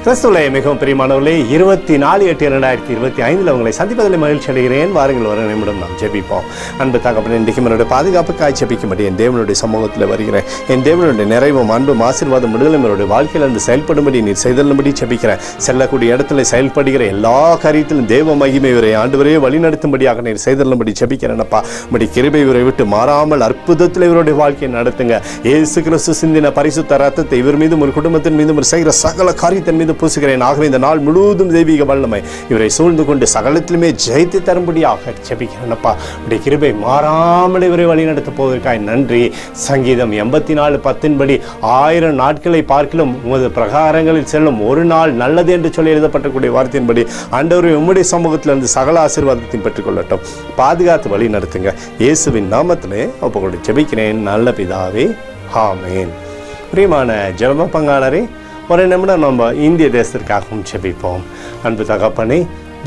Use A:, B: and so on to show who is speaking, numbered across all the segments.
A: கிறிஸ்துவிலே மிகவும் பிரியமானவர்களே, 24/8/2025 உங்களை சந்திப்பதில் மகிழ்ச்சி அடைகிறேன். வாருங்கள், ஒரு நிமிடம் நாம் ஜெபிப்போம். அன்பு தகப்பனே, இன்றைக்கு என்னுடைய பாதுகாப்புக்காய் ஜெபிக்கும்படி என் தேவனுடைய சமூகத்தில் வருகிறேன். என் தேவனுடைய நிறைவும் அன்பும் ஆசீர்வாதம் விடுதலை என்னுடைய வாழ்க்கையில் இருந்து செயல்படும்படி நீர் செய்தல்படி ஜெபிக்கிறேன். செல்லக்கூடிய இடத்துல செயல்படுகிற எல்லா காரியத்திலும் தேவ மகிமை இவரை ஆண்டவரே வழிநடத்தும்படியாக நீர் செய்தல்படி ஜெபிக்கிறேன்ப்பா. உம்முடைய கிருபை இவரை விட்டு மாறாமல் அற்புதத்தில் இவருடைய வாழ்க்கையை நடத்துங்க. இயேசு கிறிஸ்து சிந்தின பரிசுத்த ரத்தத்தை இவர் மீதும் ஒரு குடும்பத்தின் மீதும் ஒரு செய்கிற சகல காரியத்தின் மீது பூசுகிறேன். ஆகவே இந்த நாள் முழுவதும் தெய்வீக வல்லமை இவரை சூழ்ந்து கொண்டு சகலத்திலுமே ஜெயித்து தரும்படியாக ஜெபிக்கிறேன்ப்பா. உடைய கிருபை மாறாமல் இவரை வழிநடத்த போவதற்காக நன்றி. சங்கீதம் 84:10 படி 1000 நாட்களை பார்க்கிலும் உமது பிரகாரங்களில் செல்லும் ஒரு நாள் நல்லது என்று சொல்லி எழுதப்பட்டக்கூடிய வார்த்தையின்படி ஆண்டவரே உம்முடைய சமூகத்திலிருந்து சகல ஆசீர்வாதத்தையும் பெற்றுக்கொள்ளட்டும். பாதுகாத்து வழி நடத்துங்க. இயேசுவின் நாமத்திலே ஒப்புக்கொண்டு ஜெபிக்கிறேன் நல்ல பிதாவே, ஆமென். பிரியமான ஜெப பங்காளரே, ஒரு நிமிடம் நம்ம இந்திய தேசத்திற்காகவும் ஜெபிப்போம். அன்பு தகப்பனே,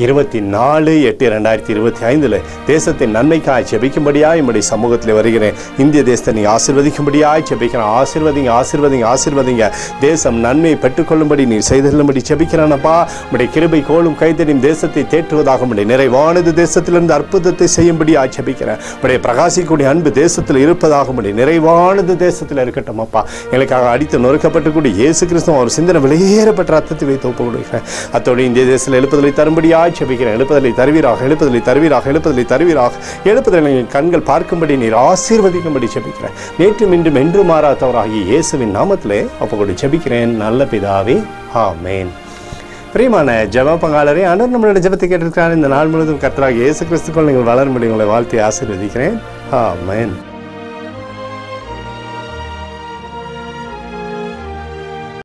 A: 24/8/2025 தேசத்தின் நன்மைக்காய் ஜெபிக்கும்படியாய் என்னுடைய சமூகத்தில் வருகிறேன். இந்திய தேசத்தை நீ ஆசீர்வதிக்கும்படியாய் ஜெபிக்கிறேன். ஆசீர்வதிங்க, ஆசீர்வதிங்க, ஆசீர்வதிங்க. தேசம் நன்மையை பெற்றுக்கொள்ளும்படி நீர் செய்தல்லும்படி ஜெபிக்கிறானப்பா. உடைய கிருபை கோலும் கைத்தடியும் தேசத்தை தேற்றுவதாக உடைய நிறைவானது தேசத்திலிருந்து அற்புதத்தை செய்யும்படியாய் ஜெபிக்கிறேன். உடைய பிரகாசிக்கூடிய அன்பு தேசத்தில் இருப்பதாக உடைய நிறைவானது தேசத்தில் இருக்கட்டும் அப்பா. எங்களுக்காக அடித்து நொறுக்கப்பட்டுக்கூடிய இயேசு கிறிஸ்துவ ஒரு சிந்தனை வெளியேறப்பட்ட ரத்தத்தை வைத்து ஒப்பு கொடுக்கிறேன். அத்தோடு இந்திய தேசத்தில் எழுப்புதலை தரும்படியாய் ஜெபிக்கிறேன். எழுப்புதலை தருவீராக, எழுப்புதலை தருவீராக, எழுப்புதலை தருவீராக. எழுப்புதலை கண்கள் பார்க்கும்படி நீர் ஆசீர்வதிக்கும்படி ஜெபிக்கிறேன். நேற்றும் இன்றும் என்று மாறாதவராகிய இயேசுவின் நாமத்திலே ஒப்புக்கொண்டு ஜெபிக்கிறேன் நல்ல பிதாவே, ஆமென். பிரியமான ஜெப பங்காளரே, ஆண்டவர் நம்மளுடைய ஜெபத்தை கேட்டிருக்கிறார். இந்த நாள் முழுவதும் கர்த்தராகிய இயேசு கிறிஸ்துக்குள் நீங்கள் வளரும்படி உங்களை வாழ்த்தி ஆசீர்வதிக்கிறேன். ஆமென்.